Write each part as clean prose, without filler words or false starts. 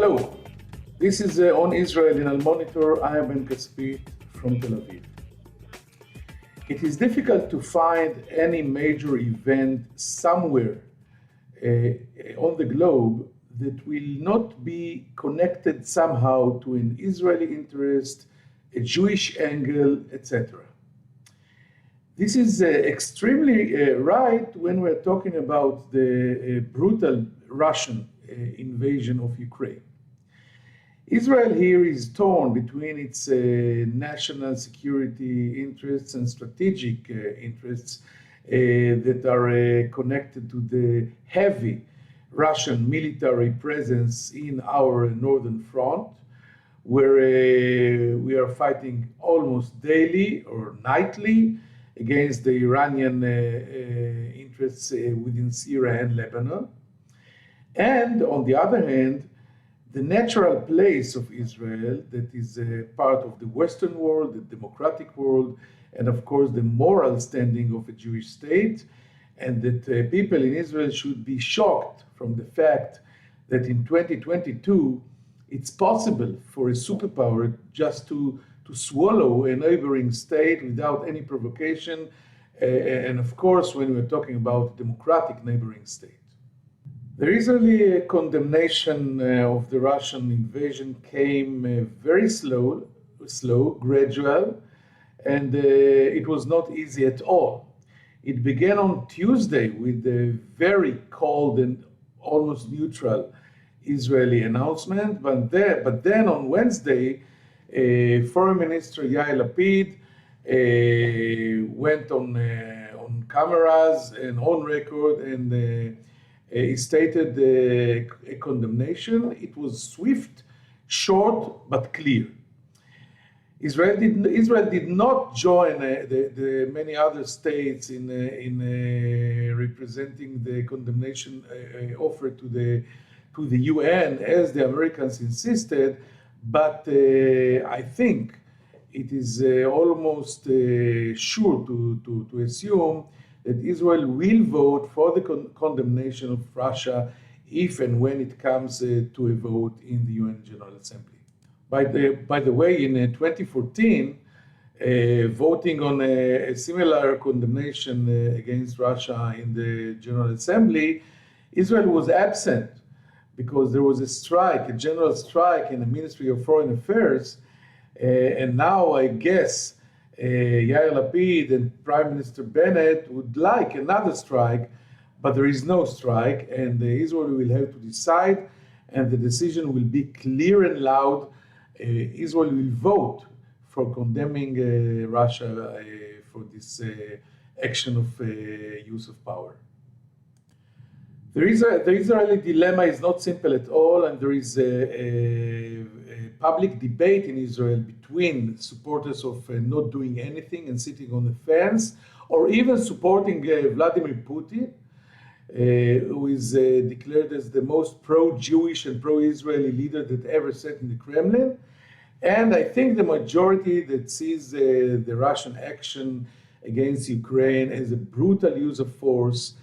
Hello, this is On Israel in Al Monitor. I am Caspit from Tel Aviv. It is difficult to find any major event somewhere on the globe that will not be connected somehow to an Israeli interest, a Jewish angle, etc. This is extremely right when we're talking about the brutal Russian invasion of Ukraine. Israel here is torn between its national security interests and strategic interests that are connected to the heavy Russian military presence in our northern front, where we are fighting almost daily or nightly against the Iranian interests within Syria and Lebanon. And on the other hand, the natural place of Israel, that is part of the Western world, the democratic world, and of course the moral standing of a Jewish state, and that people in Israel should be shocked from the fact that in 2022, it's possible for a superpower just to swallow a neighboring state without any provocation, and of course when we're talking about a democratic neighboring state. The Israeli condemnation of the Russian invasion came very slow, gradual, and it was not easy at all. It began on Tuesday with a very cold and almost neutral Israeli announcement, but then on Wednesday, Foreign Minister Yair Lapid went on cameras and on record and he stated a condemnation. It was swift, short, but clear. Israel did not join the many other states in representing the condemnation offered to the UN as the Americans insisted, but I think it is almost sure to assume that Israel will vote for the condemnation of Russia if and when it comes to a vote in the UN General Assembly. By the way, in 2014, voting on a similar condemnation against Russia in the General Assembly, Israel was absent because there was a strike, a general strike in the Ministry of Foreign Affairs, and now I guess Yair Lapid and Prime Minister Bennett would like another strike, but there is no strike, and Israel will have to decide, and the decision will be clear and loud. Israel will vote for condemning Russia for this action of use of power. The Israeli dilemma is not simple at all, and there is a public debate in Israel between supporters of not doing anything and sitting on the fence, or even supporting Vladimir Putin, who is declared as the most pro-Jewish and pro-Israeli leader that ever sat in the Kremlin. And I think the majority that sees the Russian action against Ukraine as a brutal use of force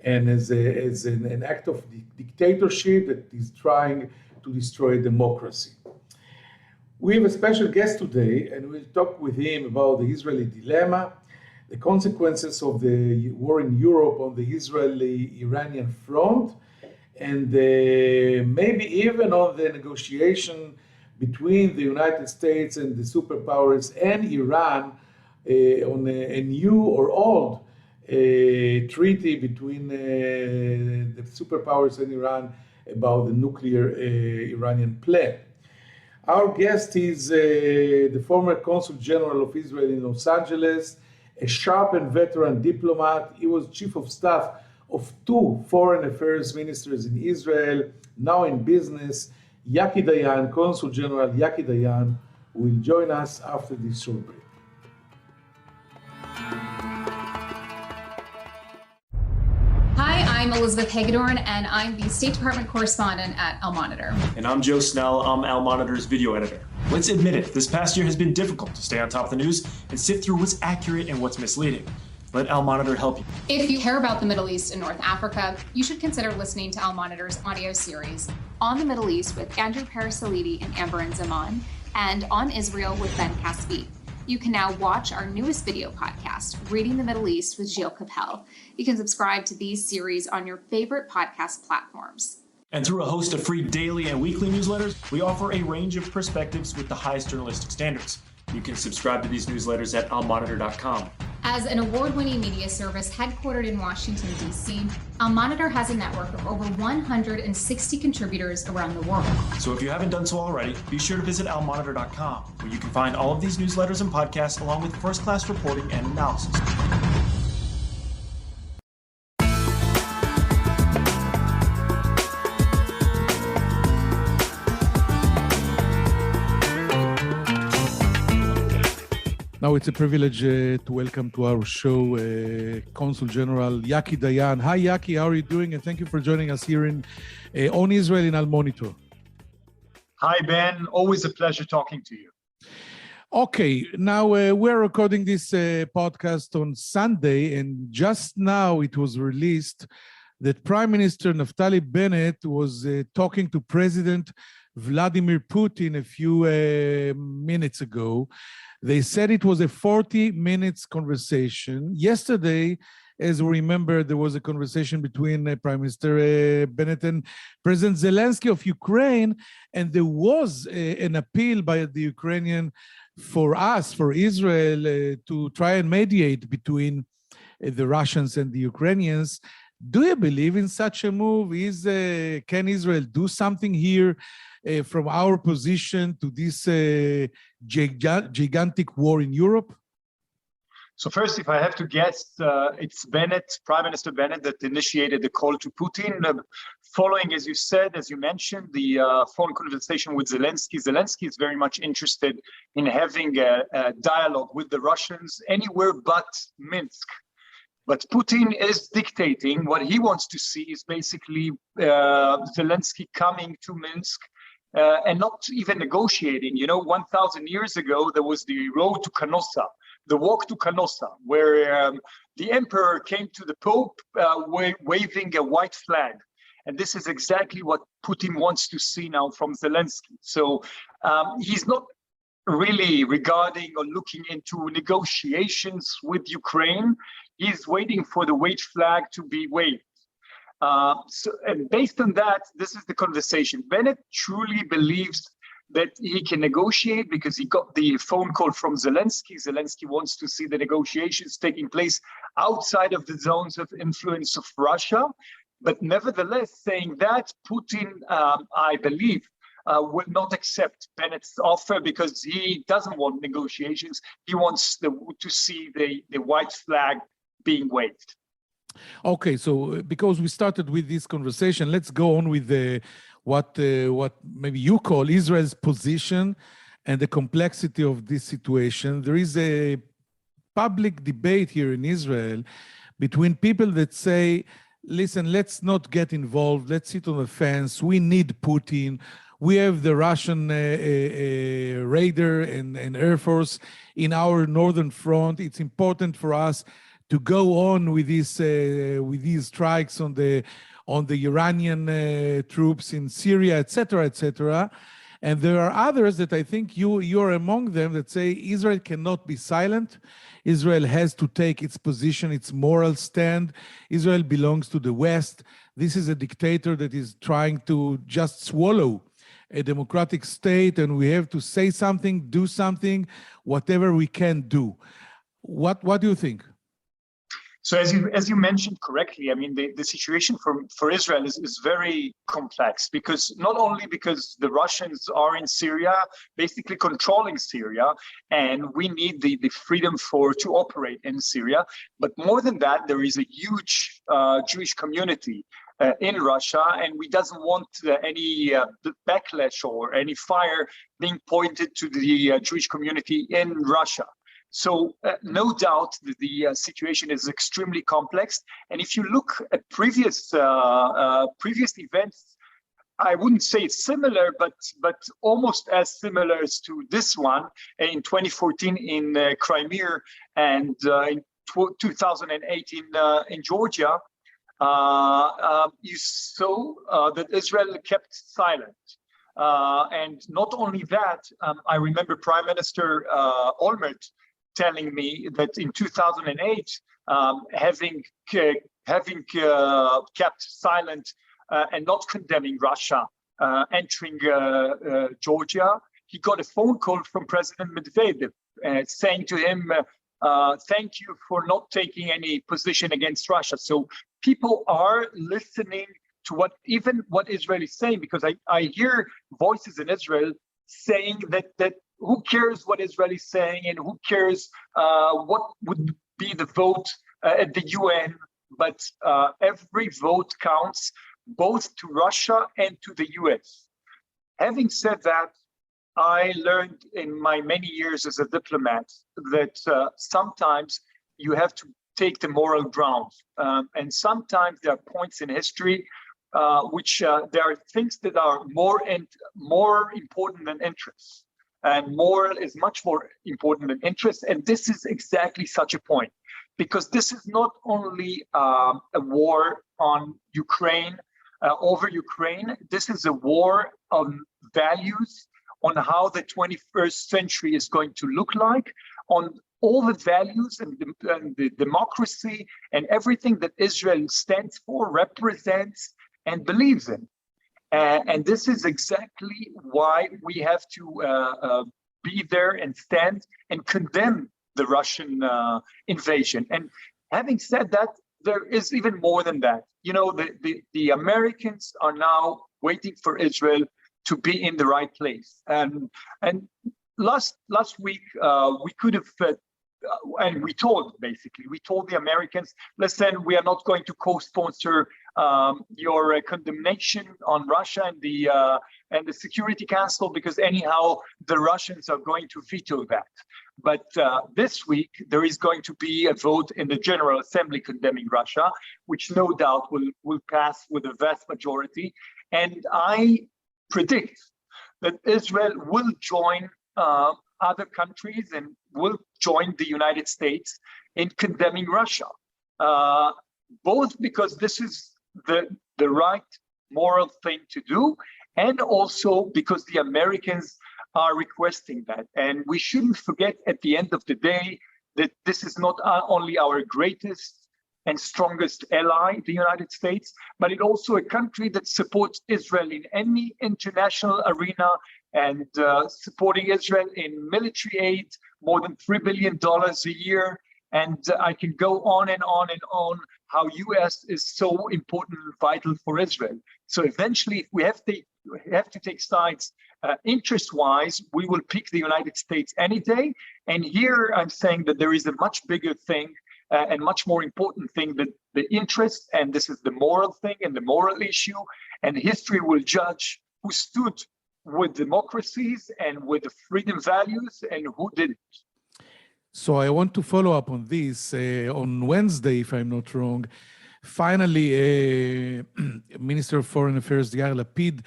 and as an act of dictatorship that is trying to destroy democracy. We have a special guest today, and we'll talk with him about the Israeli dilemma, the consequences of the war in Europe on the Israeli-Iranian front, and maybe even on the negotiation between the United States and the superpowers and Iran on a new or old treaty between the superpowers and Iran about the nuclear Iranian plan. Our guest is the former Consul General of Israel in Los Angeles, a sharp and veteran diplomat. He was chief of staff of 2 foreign affairs ministers in Israel, now in business. Yaki Dayan, Consul General Yaki Dayan, will join us after this short break. Hi, I'm Elizabeth Hagedorn, and I'm the State Department correspondent at Al Monitor. And I'm Joe Snell. I'm Al Monitor's video editor. Let's admit it, this past year has been difficult to stay on top of the news and sift through what's accurate and what's misleading. Let Al Monitor help you. If you care about the Middle East and North Africa, you should consider listening to Al Monitor's audio series On the Middle East with Andrew Parasalidi and Amber and Zaman, and On Israel with Ben Caspit. You can now watch our newest video podcast, Reading the Middle East with Gilles Capel. You can subscribe to these series on your favorite podcast platforms. And through a host of free daily and weekly newsletters, we offer a range of perspectives with the highest journalistic standards. You can subscribe to these newsletters at almonitor.com. As an award-winning media service headquartered in Washington, D.C., Al Monitor has a network of over 160 contributors around the world. So if you haven't done so already, be sure to visit almonitor.com, where you can find all of these newsletters and podcasts along with first-class reporting and analysis. Now it's a privilege to welcome to our show Consul General Yaki Dayan. Hi Yaki, how are you doing? And thank you for joining us here on Israel in Al Monitor. Hi Ben, always a pleasure talking to you. Okay, now we're recording this podcast on Sunday, and just now it was released that Prime Minister Naftali Bennett was talking to President Vladimir Putin a few minutes ago. They said it was a 40 minutes conversation. Yesterday, as we remember, there was a conversation between Prime Minister Bennett and President Zelensky of Ukraine, and there was an appeal by the Ukrainian for Israel, to try and mediate between the Russians and the Ukrainians. Do you believe in such a move? Can Israel do something here from our position to this gigantic war in Europe? So first, if I have to guess, it's Prime Minister Bennett, that initiated the call to Putin, following, as you mentioned, the phone conversation with Zelensky. Zelensky is very much interested in having a dialogue with the Russians anywhere but Minsk. But Putin is dictating. What he wants to see is basically Zelensky coming to Minsk and not even negotiating. 1,000 years ago, there was the road to Canossa, the walk to Canossa, where the emperor came to the Pope waving a white flag. And this is exactly what Putin wants to see now from Zelensky. So he's not really regarding or looking into negotiations with Ukraine. He's waiting for the white flag to be waved. And based on that, this is the conversation. Bennett truly believes that he can negotiate because he got the phone call from Zelensky. Zelensky wants to see the negotiations taking place outside of the zones of influence of Russia. But nevertheless, saying that, Putin, I believe, will not accept Bennett's offer because he doesn't want negotiations. He wants to see the white flag being waved. Okay, so because we started with this conversation, let's go on with what maybe you call Israel's position and the complexity of this situation. There is a public debate here in Israel between people that say, listen, let's not get involved. Let's sit on the fence. We need Putin. We have the Russian radar and Air Force in our northern front. It's important for us to go on with these strikes on the Iranian troops in Syria, etc., etc. And there are others that I think you're among them that say Israel cannot be silent. Israel has to take its position, its moral stand. Israel belongs to the West. This is a dictator that is trying to just swallow a democratic state, and we have to say something, do something, whatever we can do. What do you think? So as you mentioned correctly, I mean, the situation for Israel is very complex because not only because the Russians are in Syria, basically controlling Syria, and we need the freedom to operate in Syria, but more than that, there is a huge Jewish community in Russia, and we doesn't want any backlash or any fire being pointed to the Jewish community in Russia. So no doubt that the situation is extremely complex. And if you look at previous events, I wouldn't say similar, but almost as similar as to this one in 2014 in Crimea and in 2008 in Georgia, you saw that Israel kept silent. And not only that, I remember Prime Minister Olmert telling me that in 2008, having kept silent and not condemning Russia entering Georgia, he got a phone call from President Medvedev saying to him, thank you for not taking any position against Russia. So people are listening to what Israel is saying, because I hear voices in Israel saying that who cares what Israel is saying, and who cares what would be the vote at the UN, but every vote counts, both to Russia and to the US. Having said that, I learned in my many years as a diplomat that sometimes you have to take the moral ground. And sometimes there are points in history which there are things that are more important than interests. And moral is much more important than interest. And this is exactly such a point, because this is not only a war on Ukraine, over Ukraine. This is a war on values, on how the 21st century is going to look like, on all the values and the democracy and everything that Israel stands for, represents, and believes in. And this is exactly why we have to be there and stand and condemn the Russian invasion. And having said that, there is even more than that. You know, the Americans are now waiting for Israel to be in the right place. And last week, we could have, and we told the Americans, listen, we are not going to co-sponsor your condemnation on Russia and the Security Council, because anyhow, the Russians are going to veto that. But this week, there is going to be a vote in the General Assembly condemning Russia, which no doubt will pass with a vast majority. And I predict that Israel will join other countries and will join the United States in condemning Russia, both because this is the right moral thing to do, and also because the Americans are requesting that. And we shouldn't forget at the end of the day that this is not only our greatest and strongest ally, the United States, but it's also a country that supports Israel in any international arena, and supporting Israel in military aid, more than $3 billion a year. And I can go on and on and on how US is so important and vital for Israel. So eventually, if we have to take sides interest-wise, we will pick the United States any day. And here I'm saying that there is a much bigger thing and much more important thing than the interest, and this is the moral thing and the moral issue. And history will judge who stood with democracies and with the freedom values and who didn't. So I want to follow up on this. On Wednesday, if I'm not wrong, finally, Minister of Foreign Affairs Yair Lapid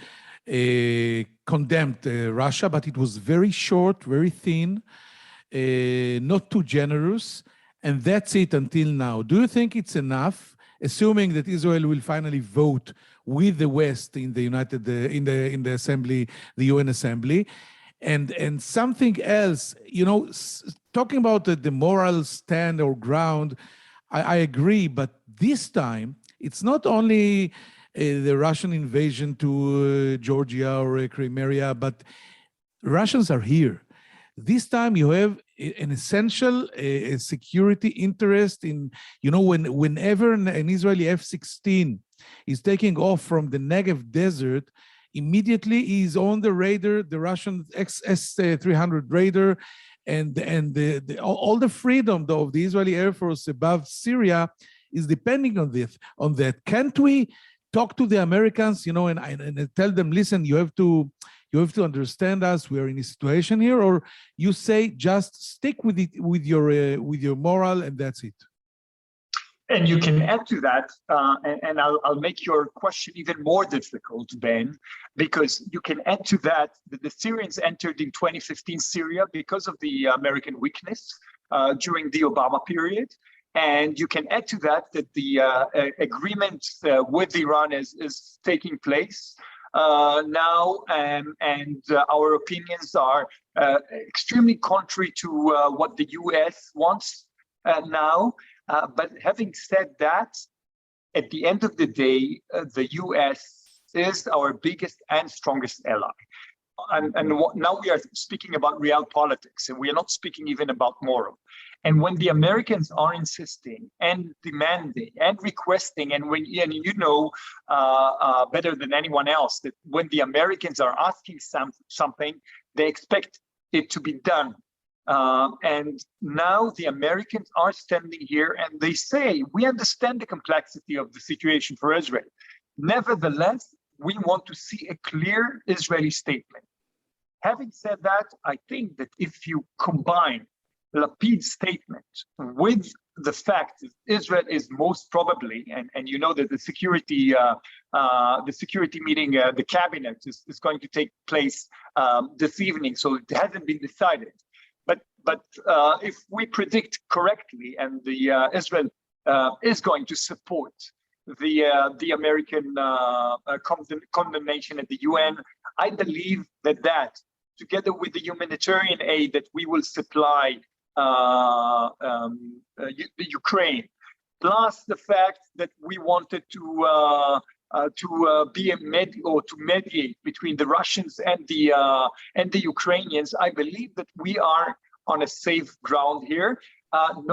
condemned Russia, but it was very short, very thin, not too generous, and that's it until now. Do you think it's enough, assuming that Israel will finally vote with the West in the in the Assembly, the UN Assembly? And something else, you know, talking about the moral stand or ground, I agree, but this time it's not only the Russian invasion to Georgia or Crimea, but Russians are here. This time you have an essential security interest in, you know, whenever an Israeli F-16 is taking off from the Negev desert, immediately he's on the radar, the Russian S-300 radar, and all the freedom of the Israeli Air Force above Syria is depending on that. Can't we talk to the Americans, you know, and tell them, listen, you have to understand us. We are in a situation here, or you say just stick with it, with your moral, and that's it. And you can add to that, and I'll make your question even more difficult, Ben, because you can add to that the Syrians entered in 2015 Syria because of the American weakness during the Obama period. And you can add to that the agreement with Iran is taking place now, and our opinions are extremely contrary to what the US wants now. But having said that, at the end of the day, the US is our biggest and strongest ally. Now we are speaking about real politics, and we are not speaking even about moral. And when the Americans are insisting and demanding and requesting, and you know better than anyone else that when the Americans are asking something, they expect it to be done. And now the Americans are standing here and they say, we understand the complexity of the situation for Israel. Nevertheless, we want to see a clear Israeli statement. Having said that, I think that if you combine Lapid's statement with the fact that Israel is most probably, and you know that the security meeting, the cabinet is going to take place this evening, so it hasn't been decided. But if we predict correctly, and the Israel is going to support the American condemnation at the UN, I believe that together with the humanitarian aid that we will supply Ukraine, plus the fact that we wanted to mediate between the Russians and the Ukrainians, I believe that we are on a safe ground here.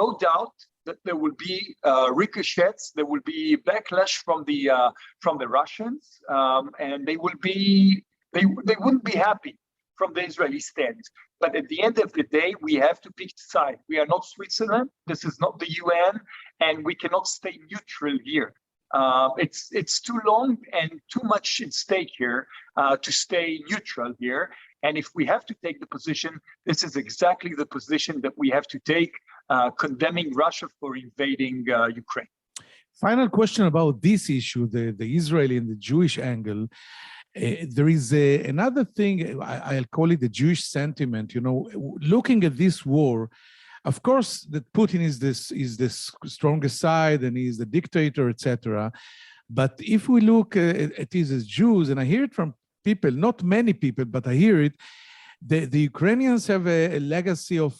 No doubt that there will be ricochets, there will be backlash from the Russians, and they wouldn't be happy from the Israeli stand. But at the end of the day, we have to pick a side. We are not Switzerland. This is not the UN, and we cannot stay neutral here. It's too long and too much at stake here to stay neutral here. And if we have to take the position, this is exactly the position that we have to take, condemning Russia for invading Ukraine. Final question about this issue, the Israeli and the Jewish angle. There is another thing, I'll call it the Jewish sentiment. You know, looking at this war, of course, that Putin is the strongest side and he's the dictator, etc. But if we look at it as Jews, and I hear it from people, not many people, but I hear it, the Ukrainians have a legacy of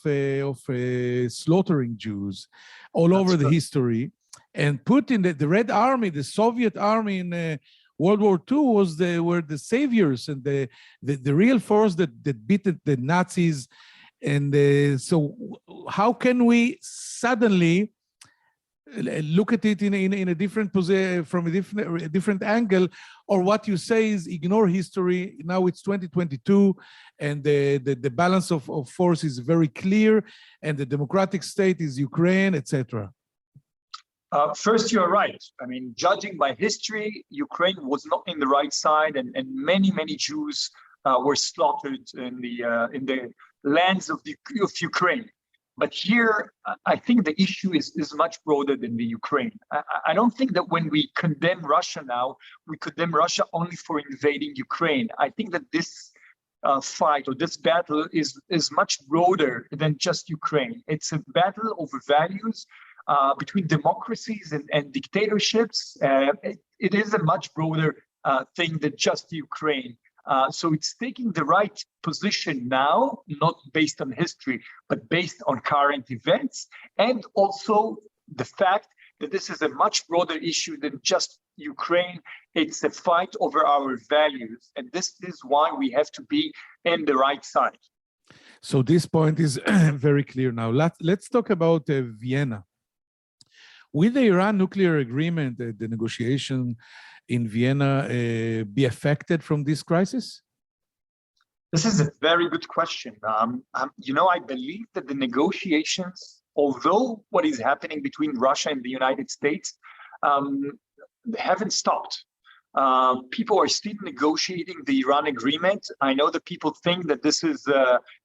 slaughtering Jews all over the history. And Putin, the Red Army, the Soviet army in World War II were the saviors and the real force that beat the Nazis. And so how can we suddenly look at it in a different position, from a different angle? Or what you say is ignore history. Now it's 2022 and the balance of force is very clear and the democratic state is Ukraine, etc. First, you're right. I mean, judging by history, Ukraine was not in the right side, and many Jews were slaughtered in the lands of Ukraine. But here, I think the issue is much broader than the Ukraine. I don't think that when we condemn Russia now, we condemn Russia only for invading Ukraine. I think that this fight or this battle is much broader than just Ukraine. It's a battle over values between democracies and dictatorships. It is a much broader thing than just Ukraine. So it's taking the right position now, not based on history, but based on current events, and also the fact that this is a much broader issue than just Ukraine. It's a fight over our values, and this is why we have to be in the right side. So this point is very clear now. Let's talk about Vienna. Will the Iran nuclear agreement, the negotiation in Vienna, be affected from this crisis? This is a very good question. I believe that the negotiations, although what is happening between Russia and the United States, haven't stopped. People are still negotiating the Iran agreement. I know that people think that this is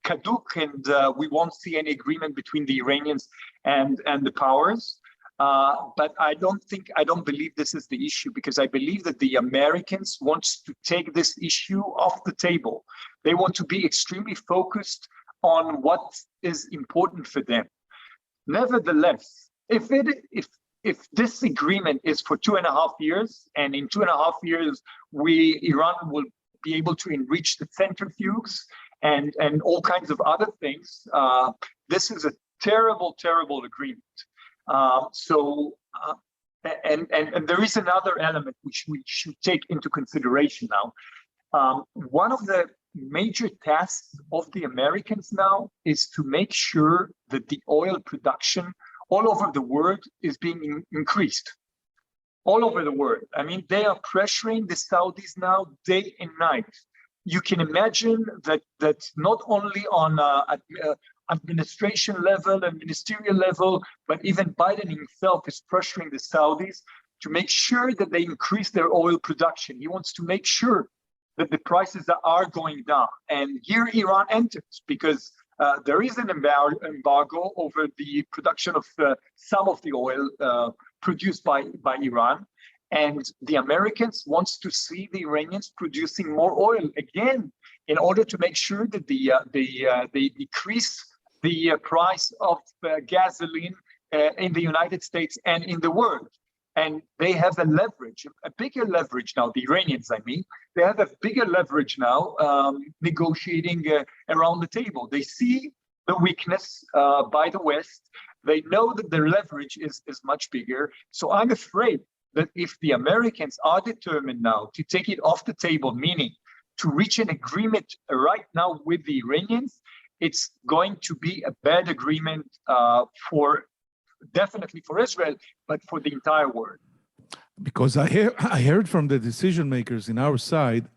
kaduk and we won't see any agreement between the Iranians and the powers. But I don't believe this is the issue, because I believe that the Americans want to take this issue off the table. They want to be extremely focused on what is important for them. Nevertheless, if this agreement is for 2.5 years, and in 2.5 years Iran will be able to enrich the centrifuges and all kinds of other things, this is a terrible agreement. And there is another element which we should take into consideration now. One of the major tasks of the Americans now is to make sure that the oil production all over the world is being increased. All over the world. I mean, they are pressuring the Saudis now day and night. You can imagine that not only on administration level and ministerial level, but even Biden himself is pressuring the Saudis to make sure that they increase their oil production. He wants to make sure that the prices are going down. And here Iran enters because there is an embargo over the production of some of the oil produced by Iran. And the Americans wants to see the Iranians producing more oil again in order to make sure that they decrease the price of gasoline in the United States and in the world. And they have a leverage, a bigger leverage now, the Iranians, I mean, they have a bigger leverage now negotiating around the table. They see the weakness by the West. They know that their leverage is much bigger. So I'm afraid that if the Americans are determined now to take it off the table, meaning to reach an agreement right now with the Iranians, it's going to be a bad agreement definitely for Israel, but for the entire world. Because I heard from the decision makers in our side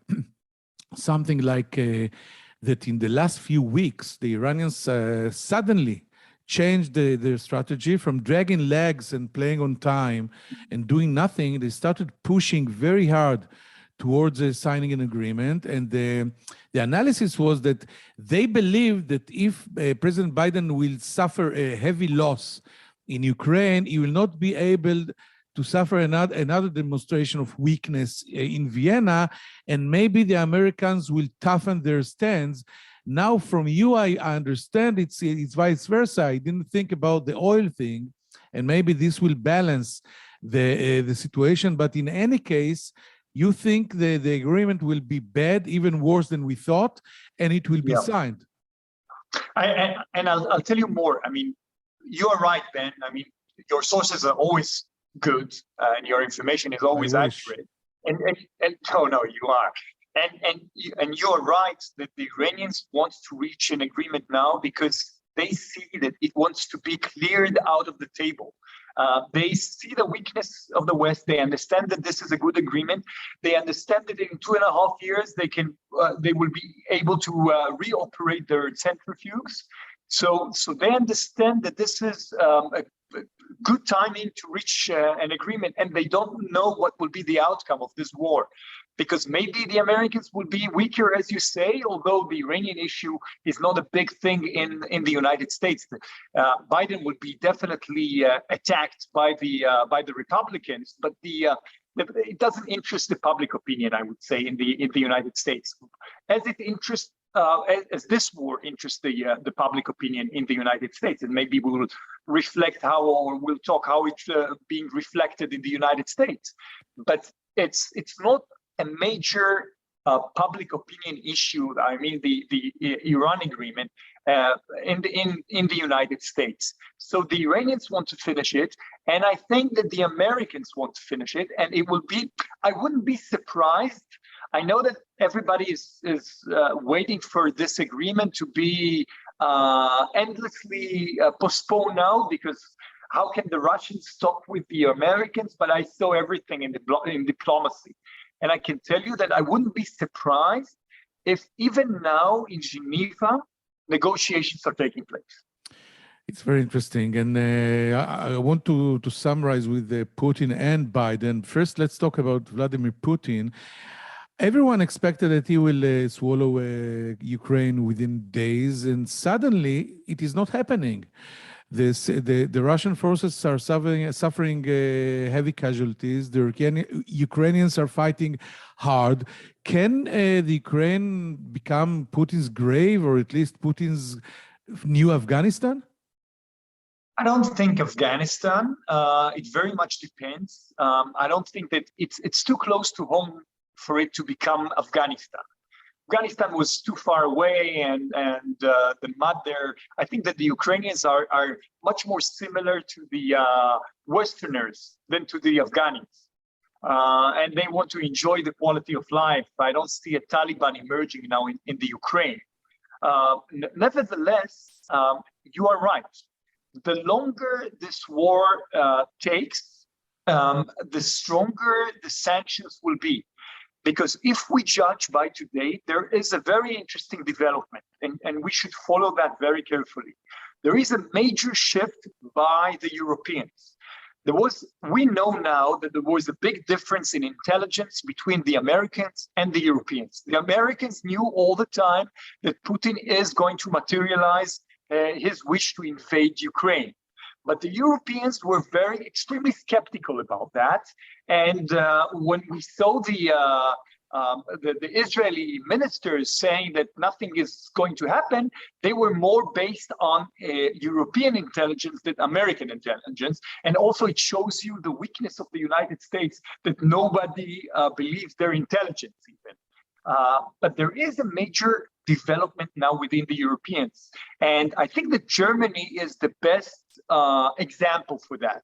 something like that in the last few weeks, the Iranians suddenly changed their strategy from dragging legs and playing on time and doing nothing. They started pushing very hard towards signing an agreement. And the analysis was that they believe that if President Biden will suffer a heavy loss in Ukraine, he will not be able to suffer another demonstration of weakness in Vienna, and maybe the Americans will toughen their stance. Now, from you, I understand it's vice versa. I didn't think about the oil thing, and maybe this will balance the situation. But in any case, you think the agreement will be bad, even worse than we thought, and it will be signed. I'll tell you more. I mean, you are right, Ben. I mean, your sources are always good, and your information is always accurate. And no, you are. And you are right that the Iranians want to reach an agreement now because they see that it wants to be cleared out of the table. They see the weakness of the West. They understand that this is a good agreement. They understand that in 2.5 years they will be able to reoperate their centrifuges. So they understand that this is a good timing to reach an agreement, and they don't know what will be the outcome of this war. Because maybe the Americans will be weaker, as you say, although the Iranian issue is not a big thing in the United States. Biden would be definitely attacked by the Republicans, but it doesn't interest the public opinion, I would say, in the United States, as it interests. As this war interests the public opinion in the United States, and maybe we will reflect we'll talk how it's being reflected in the United States. But it's not a major public opinion issue. I mean, the Iran agreement in the United States. So the Iranians want to finish it, and I think that the Americans want to finish it, and it will be. I wouldn't be surprised. I know that everybody is waiting for this agreement to be endlessly postponed now, because how can the Russians stop with the Americans? But I saw everything in diplomacy. And I can tell you that I wouldn't be surprised if even now in Geneva, negotiations are taking place. It's very interesting. And I want to summarize with Putin and Biden. First, let's talk about Vladimir Putin. Everyone expected that he will swallow Ukraine within days, and suddenly it is not happening. The Russian forces are suffering heavy casualties. The Ukrainians are fighting hard. Can the Ukraine become Putin's grave, or at least Putin's new Afghanistan? I don't think Afghanistan. It very much depends. I don't think that it's too close to home for it to become Afghanistan. Afghanistan was too far away, and the mud there. I think that the Ukrainians are much more similar to the Westerners than to the Afghans, and they want to enjoy the quality of life. I don't see a Taliban emerging now in the Ukraine. Nevertheless, you are right. The longer this war takes, the stronger the sanctions will be. Because if we judge by today, there is a very interesting development, and we should follow that very carefully. There is a major shift by the Europeans. We know now that there was a big difference in intelligence between the Americans and the Europeans. The Americans knew all the time that Putin is going to materialize his wish to invade Ukraine. But the Europeans were extremely skeptical about that. And when we saw the Israeli ministers saying that nothing is going to happen, they were more based on European intelligence than American intelligence. And also it shows you the weakness of the United States, that nobody believes their intelligence even. But there is a major development now within the Europeans. And I think that Germany is the best example for that.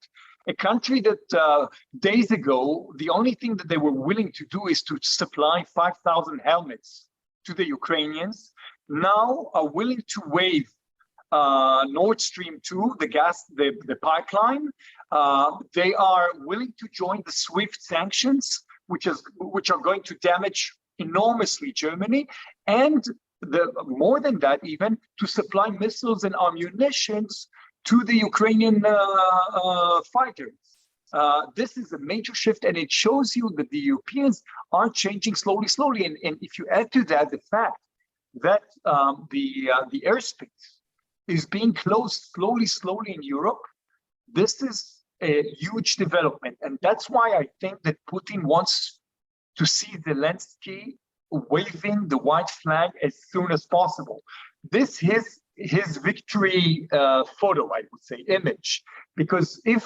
A country that days ago, the only thing that they were willing to do is to supply 5,000 helmets to the Ukrainians, now are willing to waive Nord Stream 2, the pipeline. They are willing to join the SWIFT sanctions, which are going to damage enormously Germany, and more than that, even to supply missiles and ammunitions to the Ukrainian fighters. This is a major shift, and it shows you that the Europeans are changing slowly. And if you add to that the fact that the airspace is being closed slowly in Europe, this is a huge development. And that's why I think that Putin wants to see Zelensky waving the white flag as soon as possible. This is his victory photo, I would say, image, because if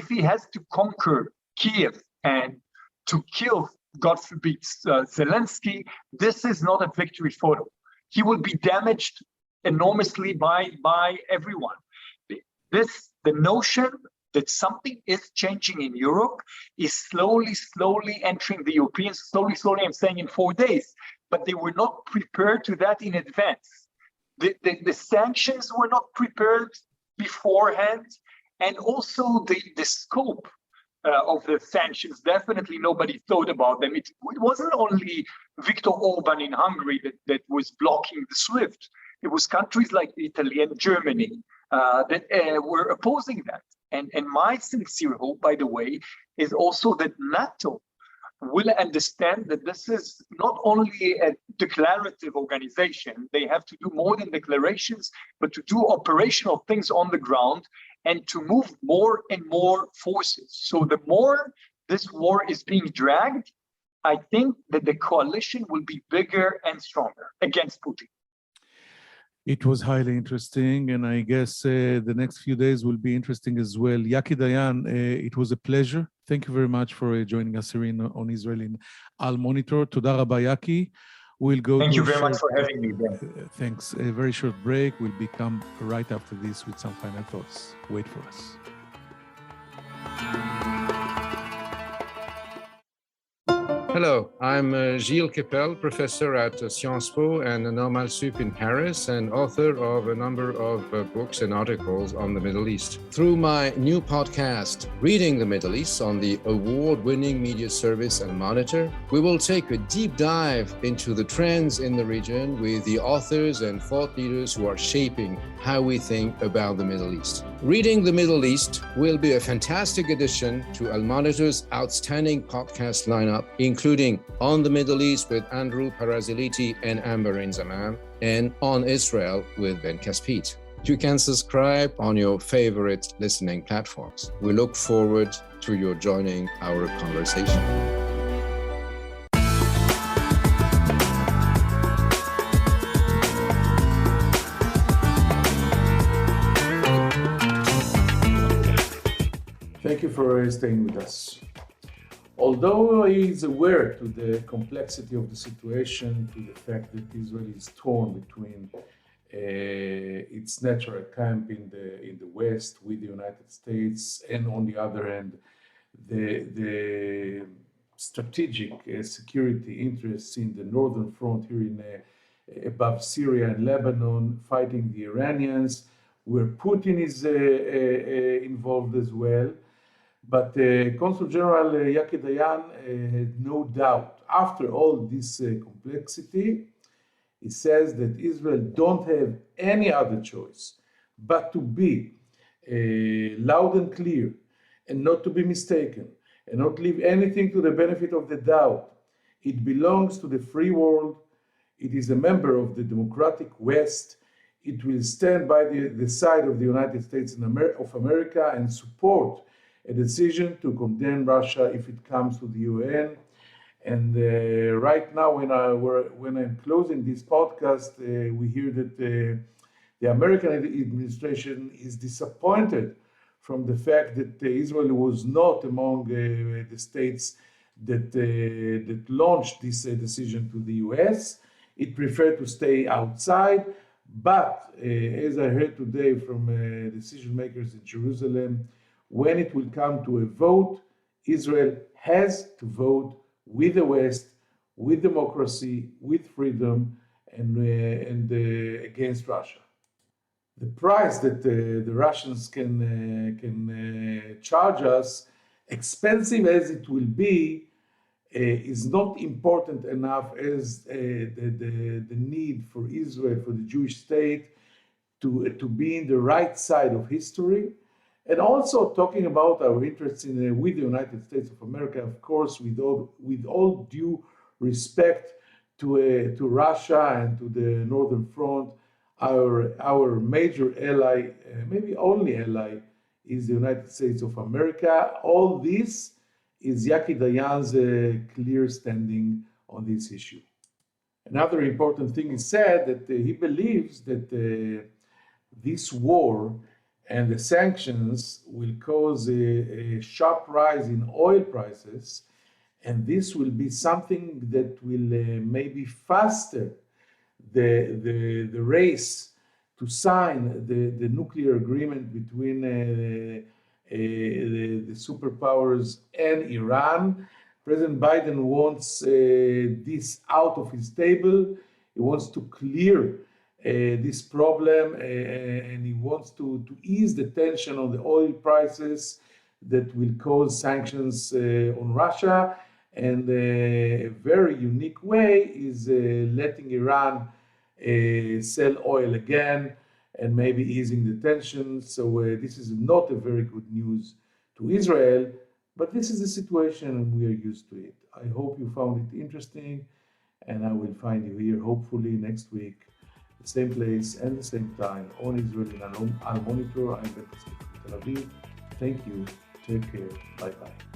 he has to conquer Kiev and to kill, God forbid, Zelensky, this is not a victory photo. He will be damaged enormously by everyone. The notion that something is changing in Europe is slowly entering the Europeans, slowly, I'm saying in 4 days, but they were not prepared to that in advance. The sanctions were not prepared beforehand, and also the scope of the sanctions, definitely nobody thought about them. It wasn't only Viktor Orban in Hungary that was blocking the SWIFT. It was countries like Italy and Germany that were opposing that. And my sincere hope, by the way, is also that NATO will understand that this is not only a declarative organization. They have to do more than declarations, but to do operational things on the ground and to move more and more forces. So the more this war is being dragged, I think that the coalition will be bigger and stronger against Putin. It was highly interesting, and I guess the next few days will be interesting as well. Yaki Dayan, it was a pleasure. Thank you very much for joining us here on Israel in Al Monitor. Toda Rabba Yaki. We'll go. Thank you very much for having me, Ben. Thanks. A very short break. We'll become right after this with some final thoughts. Wait for us. Hello, I'm Gilles Kepel, professor at Sciences Po and Normal Sup in Paris, and author of a number of books and articles on the Middle East. Through my new podcast, Reading the Middle East, on the award-winning media service Al Monitor, we will take a deep dive into the trends in the region with the authors and thought leaders who are shaping how we think about the Middle East. Reading the Middle East will be a fantastic addition to Al Monitor's outstanding podcast lineup, including On the Middle East with Andrew Paraziliti and Amber Zaman, and On Israel with Ben Caspit. You can subscribe on your favorite listening platforms. We look forward to your joining our conversation. Thank you for staying with us. Although he is aware to the complexity of the situation, to the fact that Israel is torn between its natural camp in the West with the United States, and on the other hand, the strategic security interests in the northern front here in above Syria and Lebanon, fighting the Iranians, where Putin is involved as well. But Consul General Yaki Dayan had no doubt, after all this complexity, he says that Israel don't have any other choice but to be loud and clear and not to be mistaken and not leave anything to the benefit of the doubt. It belongs to the free world. It is a member of the democratic West. It will stand by the side of the United States of America and support a decision to condemn Russia if it comes to the UN. And right now, when I'm closing this podcast, we hear that the American administration is disappointed from the fact that Israel was not among the states that launched this decision to the US. It preferred to stay outside. But as I heard today from decision makers in Jerusalem, when it will come to a vote, Israel has to vote with the West, with democracy, with freedom, and against Russia. The price that the Russians can charge us, expensive as it will be, is not important enough as the need for Israel, for the Jewish state, to be in the right side of history. And also talking about our interests with the United States of America, of course, with all due respect to Russia and to the Northern Front, our major ally, maybe only ally, is the United States of America. All this is Yaki Dayan's clear standing on this issue. Another important thing is said that he believes that this war and the sanctions will cause a sharp rise in oil prices, and this will be something that will maybe faster the race to sign the nuclear agreement between the superpowers and Iran. President Biden wants this out of his table. He wants to clear this problem, and he wants to ease the tension on the oil prices that will cause sanctions on Russia. And a very unique way is letting Iran sell oil again and maybe easing the tension. So this is not a very good news to Israel, but this is the situation and we are used to it. I hope you found it interesting, and I will find you here hopefully next week, the same place and the same time on Israel in Al Monitor. I'm Ben Caspit from Tel Aviv. Thank you. Take care. Bye-bye.